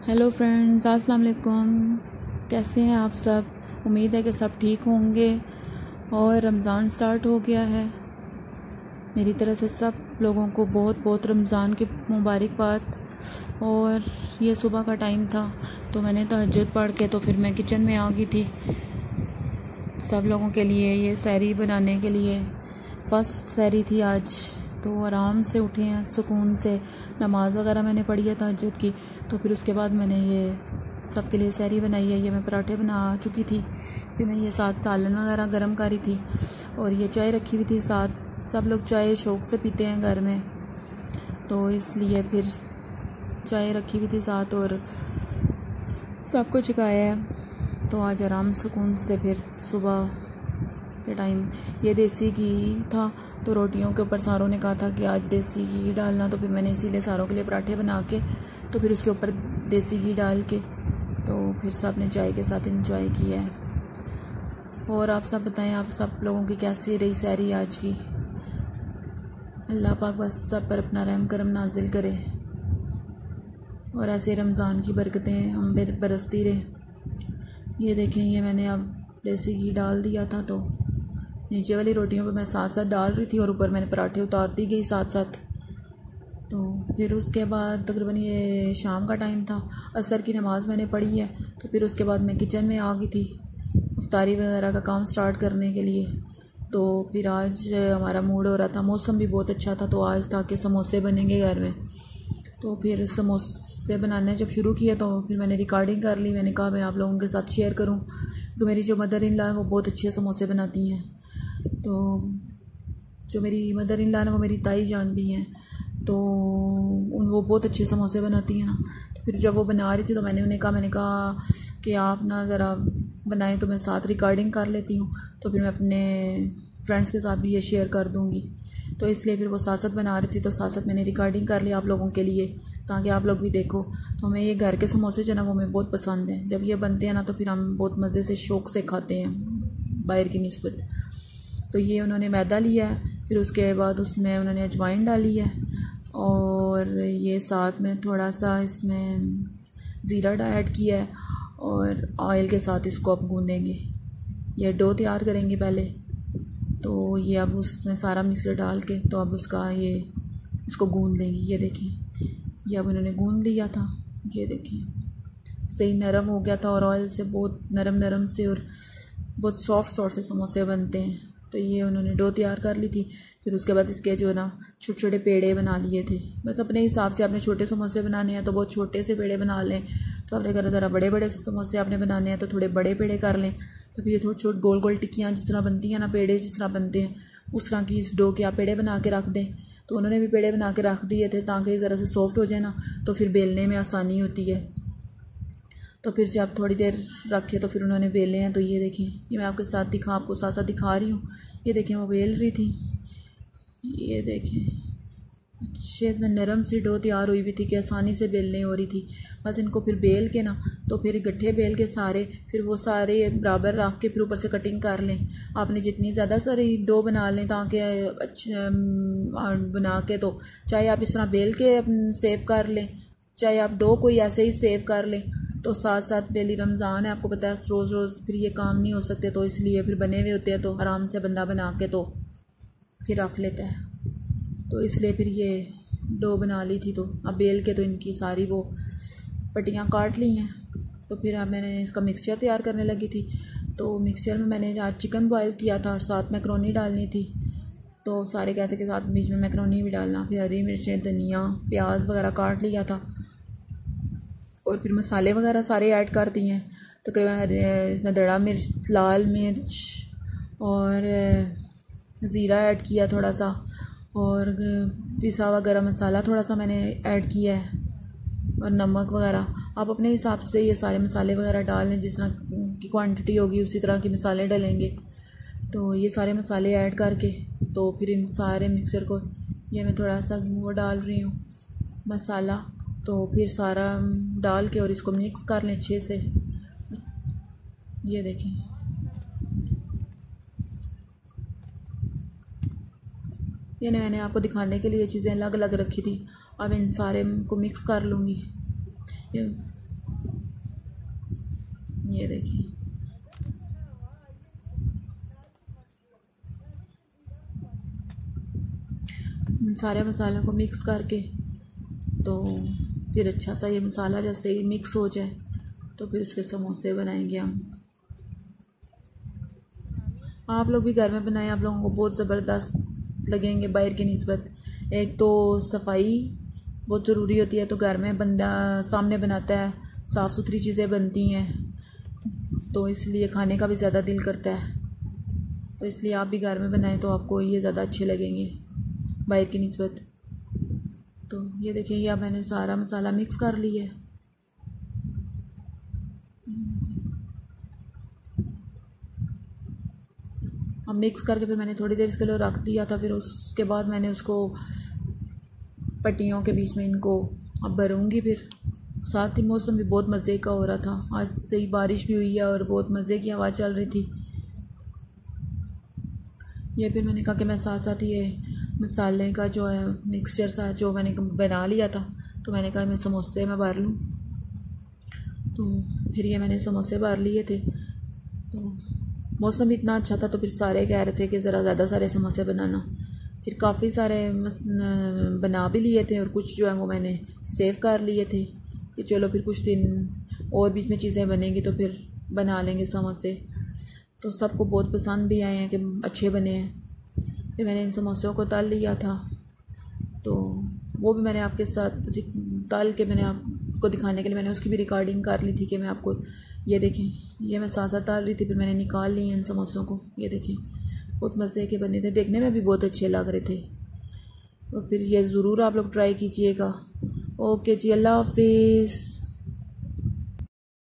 Hello friends, अस्सलाम वालेकुम। कैसे हैं आप सब? उम्मीद है कि सब ठीक होंगे। और रमज़ान स्टार्ट हो गया है। मेरी तरफ से सब लोगों को बहुत बहुत रमज़ान की मुबारकबाद। और ये सुबह का टाइम था तो मैंने तहज्जुद पढ़ के तो फिर मैं किचन में आ गई थी सब लोगों के लिए ये सहरी बनाने के लिए। फ़र्स्ट सहरी थी आज, तो आराम से उठे हैं, सुकून से नमाज़ वगैरह मैंने पढ़ी है तहज्जुद की। तो फिर उसके बाद मैंने ये सब के लिए सहरी बनाई है। ये मैं पराठे बना चुकी थी, फिर मैं ये साथ सालन वगैरह गर्म करी थी और ये चाय रखी हुई थी साथ। सब लोग चाय शौक़ से पीते हैं घर में, तो इसलिए फिर चाय रखी हुई थी साथ और सब कुछ छकाया है। तो आज आराम सुकून से फिर सुबह के टाइम ये देसी घी था, तो रोटियों के ऊपर सारों ने कहा था कि आज देसी घी डालना, तो फिर मैंने इसीलिए सारों के लिए पराठे बना के तो फिर उसके ऊपर देसी घी डाल के तो फिर सब ने चाय के साथ एंजॉय किया है। और आप सब बताएं, आप सब लोगों की कैसी रही सहरी आज की? अल्लाह पाक बस सब पर अपना रहम करम नाजिल करे और ऐसे रमज़ान की बरकतें हम पर बरसती रहे। ये देखें, ये मैंने अब देसी घी डाल दिया था, तो नीचे वाली रोटियों पे मैं साथ साथ डाल रही थी और ऊपर मैंने पराठे उतारती गई साथ साथ। तो फिर उसके बाद तकरीबन ये शाम का टाइम था, असर की नमाज़ मैंने पढ़ी है, तो फिर उसके बाद मैं किचन में आ गई थी इफ्तारी वगैरह का काम स्टार्ट करने के लिए। तो फिर आज हमारा मूड हो रहा था, मौसम भी बहुत अच्छा था, तो आज था कि समोसे बनेंगे घर में। तो फिर समोसे बनाने जब शुरू किए तो फिर मैंने रिकॉर्डिंग कर ली। मैंने कहा मैं आप लोगों के साथ शेयर करूं, क्योंकि मेरी जो मदर इन लॉ है वो बहुत अच्छे समोसे बनाती हैं। तो जो मेरी मदर इन लॉ है वो मेरी ताई जान भी हैं, तो वो बहुत अच्छे समोसे बनाती हैं ना। तो फिर जब वो बना रही थी तो मैंने उन्हें कहा कि आप ना ज़रा बनाएं, तो मैं साथ रिकॉर्डिंग कर लेती हूँ, तो फिर मैं अपने फ्रेंड्स के साथ भी ये शेयर कर दूँगी। तो इसलिए फिर वो साथ साथ बना रही थी, तो साथ साथ मैंने रिकॉर्डिंग कर लिया आप लोगों के लिए, ताकि आप लोग भी देखो। तो हमें ये घर के समोसे जो ना वो हमें बहुत पसंद हैं। जब ये बनते हैं ना तो फिर हम बहुत मज़े से शौक़ से खाते हैं बाहर की निस्बत। तो ये उन्होंने मैदा लिया है, फिर उसके बाद उसमें उन्होंने अजवाइन डाली है और ये साथ में थोड़ा सा इसमें ज़ीरा ऐड किया है और ऑयल के साथ इसको अब गूँधेंगे। ये डो तैयार करेंगे पहले, तो ये अब उसमें सारा मिक्सर डाल के तो अब उसका ये इसको गूँध लेंगे। ये देखिए, ये अब उन्होंने गूँध लिया था। ये देखिए सही नरम हो गया था और ऑयल से बहुत नरम नरम से और बहुत सॉफ्ट से समोसे बनते हैं। तो ये उन्होंने डो तैयार कर ली थी। फिर उसके बाद इसके जो ना छोटे छोटे पेड़े बना लिए थे। बस अपने हिसाब से आपने छोटे समोसे बनाने हैं तो बहुत छोटे से पेड़े बना लें, तो आपने अगर ज़रा बड़े बड़े समोसे आपने बनाने हैं तो थोड़े बड़े पेड़े कर लें। तो फिर ये थोड़ी छोटी गोल गोल टिक्कियाँ जिस तरह बनती हैं ना, पेड़े जिस तरह बनते हैं उस तरह की इस डो के आप पेड़े बना के रख दें। तो उन्होंने भी पेड़े बना के रख दिए थे ताकि ज़रा से सॉफ्ट हो जाए ना, तो फिर बेलने में आसानी होती है। तो फिर जब थोड़ी देर रखे तो फिर उन्होंने बेले हैं। तो ये देखें, ये मैं आपके साथ आपको साथ साथ दिखा रही हूँ। ये देखें वो बेल रही थी, ये देखें अच्छे से नरम सी डो तैयार हुई हुई थी कि आसानी से बेलने हो रही थी। बस इनको फिर बेल के ना तो फिर गट्ठे बेल के सारे फिर वो सारे बराबर रख के फिर ऊपर से कटिंग कर लें। आपने जितनी ज़्यादा सारी डो बना लें ताकि अच्छे बना के, तो चाहे आप इस तरह बेल के सेव कर लें, चाहे आप डो कोई ऐसे ही सेव कर लें। तो साथ साथ डेली रमज़ान है, आपको पता है रोज़ रोज़ फिर ये काम नहीं हो सकते, तो इसलिए फिर बने हुए होते हैं तो आराम से बंदा बना के तो फिर रख लेता है। तो इसलिए फिर ये डो बना ली थी, तो अब बेल के तो इनकी सारी वो पट्टियाँ काट ली हैं। तो फिर अब मैंने इसका मिक्सचर तैयार करने लगी थी। तो मिक्सचर में मैंने आज चिकन बॉयल किया था और साथ मैकरोनी डालनी थी। तो सारे कहते कि साथ बीच में मैकरोनी भी डालना। फिर हरी मिर्चें, धनिया, प्याज वगैरह काट लिया था और फिर मसाले वगैरह सारे ऐड कर दिए हैं। तकरीबन इसमें दड़ा मिर्च, लाल मिर्च और ज़ीरा ऐड किया थोड़ा सा, और पिसा हुआ गरम मसाला थोड़ा सा मैंने ऐड किया है और नमक वगैरह। आप अपने हिसाब से ये सारे मसाले वगैरह डाल लें, जिस तरह की क्वांटिटी होगी उसी तरह के मसाले डालेंगे। तो ये सारे मसाले ऐड करके तो फिर इन सारे मिक्सर को ये मैं थोड़ा सा वो डाल रही हूँ मसाला, तो फिर सारा डाल के और इसको मिक्स कर लें अच्छे से। ये देखें, ये मैंने आपको दिखाने के लिए चीज़ें अलग अलग रखी थी। अब इन सारे को मिक्स कर लूँगी। ये देखिए, इन सारे मसालों को मिक्स करके, तो फिर अच्छा सा ये मसाला जब सही मिक्स हो जाए तो फिर उसके समोसे बनाएंगे हम। आप लोग भी घर में बनाएं, आप लोगों को बहुत ज़बरदस्त लगेंगे बाहर की निस्बत। एक तो सफाई बहुत ज़रूरी होती है, तो घर में बंदा सामने बनाता है, साफ़ सुथरी चीज़ें बनती हैं, तो इसलिए खाने का भी ज़्यादा दिल करता है। तो इसलिए आप भी घर में बनाएं तो आपको ये ज़्यादा अच्छे लगेंगे बाहर की निस्बत। तो ये देखिए, ये अब मैंने सारा मसाला मिक्स कर लिया है। अब मिक्स करके फिर मैंने थोड़ी देर इसके लिए रख दिया था। फिर उसके बाद मैंने उसको पट्टियों के बीच में इनको अब भरूँगी। फिर साथ ही मौसम भी बहुत मज़े का हो रहा था, आज से ही बारिश भी हुई है और बहुत मज़े की हवा चल रही थी। ये फिर मैंने कहा कि मैं साथ साथ ये मसाले का जो है मिक्सचर सा जो मैंने बना लिया था, तो मैंने कहा मैं समोसे में भर लूँ। तो फिर ये मैंने समोसे भर लिए थे। तो मौसम इतना अच्छा था, तो फिर सारे कह रहे थे कि ज़रा ज़्यादा सारे समोसे बनाना। फिर काफ़ी सारे बना भी लिए थे और कुछ जो है वो मैंने सेव कर लिए थे कि चलो फिर कुछ दिन और बीच में चीज़ें बनेंगी तो फिर बना लेंगे समोसे। तो सबको बहुत पसंद भी आए हैं कि अच्छे बने हैं। फिर मैंने इन समोसों को तल लिया था, तो वो भी मैंने आपके साथ तल के मैंने आपको दिखाने के लिए मैंने उसकी भी रिकॉर्डिंग कर ली थी कि मैं आपको ये देखें, ये मैं साथ साथ तल रही थी। फिर मैंने निकाल ली इन समोसों को, ये देखें बहुत मज़े के बने थे, देखने में भी बहुत अच्छे लग रहे थे। और फिर ये ज़रूर आप लोग ट्राई कीजिएगा। ओके जी, अल्लाह हाफिज़।